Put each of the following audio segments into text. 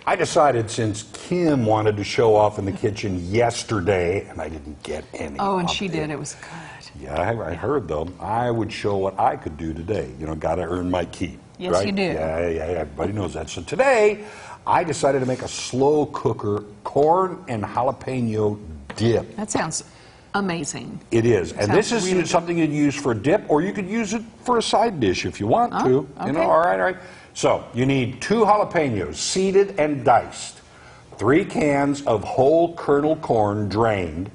I decided since Kim wanted to show off in the kitchen yesterday, and I didn't get any. Oh, and she did. It was good. Yeah, I heard though. I would show what I could do today. You know, got to earn my keep. Yes, right? you do. Yeah, everybody knows that. So today, I decided to make a slow cooker corn and jalapeno dip. That sounds amazing. It is. And this is really something you'd use for a dip, or you could use it for a side dish if you want to. Okay. You know, all right. So you need 2 jalapenos, seeded and diced, 3 cans of whole kernel corn drained,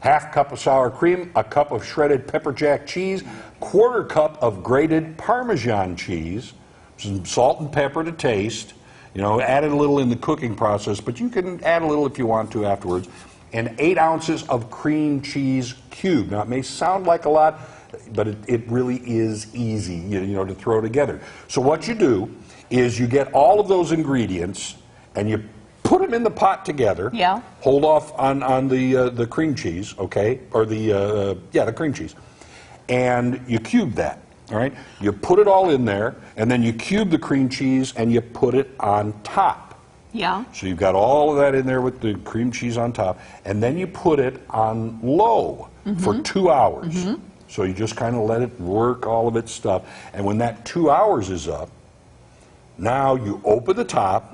½ cup of sour cream, a cup of shredded pepper jack cheese, ¼ cup of grated Parmesan cheese, some salt and pepper to taste. You know, add it a little in the cooking process, but you can add a little if you want to afterwards. And 8 ounces of cream cheese cube. Now, it may sound like a lot, but it really is easy, you know, to throw together. So what you do is you get all of those ingredients and you put them in the pot together. Yeah. Hold off on the cream cheese, okay, or the cream cheese, and you cube that. All right. You put it all in there, and then you cube the cream cheese and you put it on top. Yeah. So you've got all of that in there with the cream cheese on top, and then you put it on low for 2 hours. So you just kind of let it work all of its stuff, and when that 2 hours is up, now you open the top,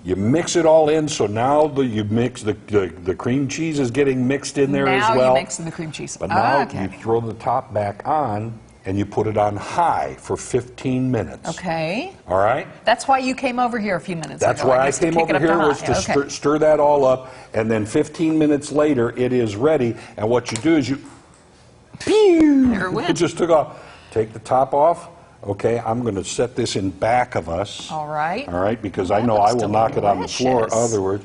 you mix it all in, so now you mix the cream cheese is getting mixed in there as well. Now you're mixing the cream cheese. But now you throw the top back on, and you put it on high for 15 minutes. Okay. All right? That's why you came over here a few minutes That's ago. why I came over here, was to stir that all up, and then 15 minutes later, it is ready, and what you do is you, There it went. it just took off. Take the top off. Okay, I'm going to set this in back of us. All right. All right, because Well, I know that I looks will knock it on the floor delicious. otherwise.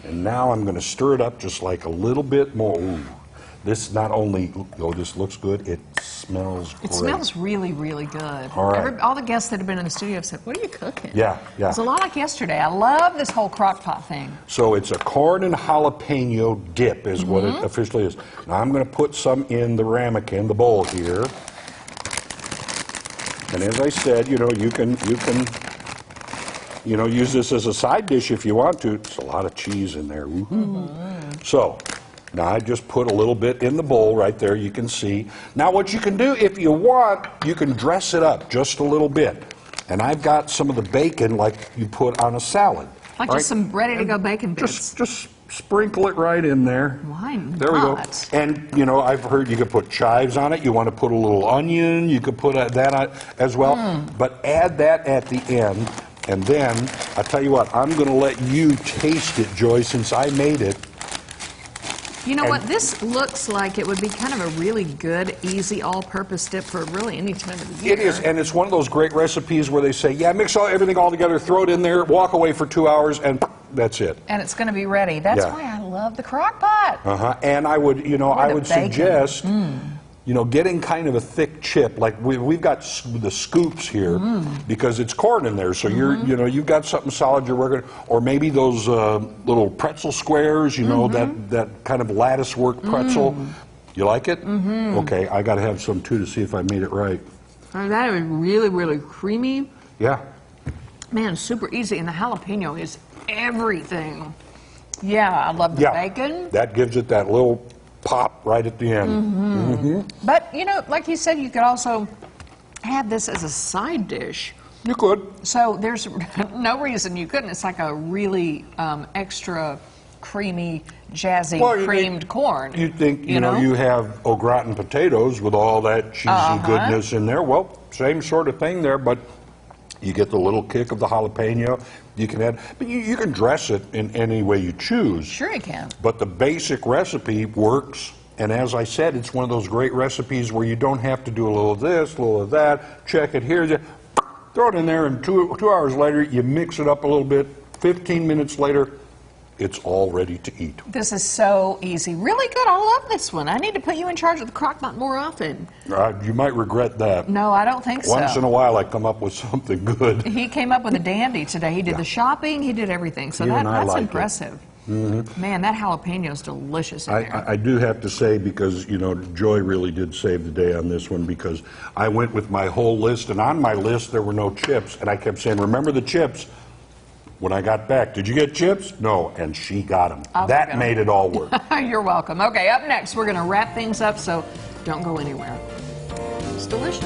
And now I'm going to stir it up just like a little bit more. Ooh, this not only, this looks good, it smells great. It smells really, really good. All right. All the guests that have been in the studio have said, what are you cooking? Yeah. It's a lot like yesterday. I love this whole crock pot thing. So it's a corn and jalapeno dip is what it officially is. Now I'm going to put some in the ramekin, the bowl here. And as I said, you know, you can use this as a side dish if you want to. It's a lot of cheese in there. So now I just put a little bit in the bowl right there, you can see. Now what you can do, if you want, you can dress it up just a little bit. And I've got some of the bacon like you put on a salad. Like just some ready-to-go bacon bits. Just sprinkle it right in there. Why not? There we go. And, you know, I've heard you could put chives on it. You want to put a little onion. You could put that on as well. But add that at the end. And then, I'll tell you what, I'm going to let you taste it, Joy, since I made it. You know what? This looks like it would be kind of a really good, easy, all-purpose dip for really any time of the year. It is, and it's one of those great recipes where they say, yeah, mix everything all together, throw it in there, walk away for 2 hours, and that's it. And it's going to be ready. That's why I love the crock pot. And I would, suggest, getting kind of a thick chip. Like we've got the scoops here because it's corn in there. So you've got something solid you're working, or maybe those little pretzel squares. That kind of lattice work pretzel. You like it? Okay, I got to have some too to see if I made it right. That is really, really creamy. Yeah. Man, super easy, and the jalapeno is everything. Yeah, I love the bacon. That gives it that little pop right at the end. But, like you said, you could also have this as a side dish. You could. So there's no reason you couldn't. It's like a really extra creamy, jazzy, creamed corn. You'd think, you have au gratin potatoes with all that cheesy goodness in there. Well, same sort of thing there, but you get the little kick of the jalapeno. You can add, but you can dress it in any way you choose. Sure you can. But the basic recipe works, and as I said, it's one of those great recipes where you don't have to do a little of this, a little of that, check it here, throw it in there, and two hours later, you mix it up a little bit. 15 minutes later, it's all ready to eat. This is so easy. Really good. I love this one. I need to put you in charge of the crock pot more often. You might regret that. No, I don't think so. Once in a while, I come up with something good. He came up with a dandy today. He did the shopping. He did everything. So that's impressive. Man, that jalapeno is delicious in there. I do have to say, because, Joy really did save the day on this one, because I went with my whole list, and on my list there were no chips, and I kept saying, remember the chips. when I got back, did you get chips? No, and she got them. I'll That forget 'em. made it all work. You're welcome. Okay, up next, we're going to wrap things up, so don't go anywhere. It's delicious.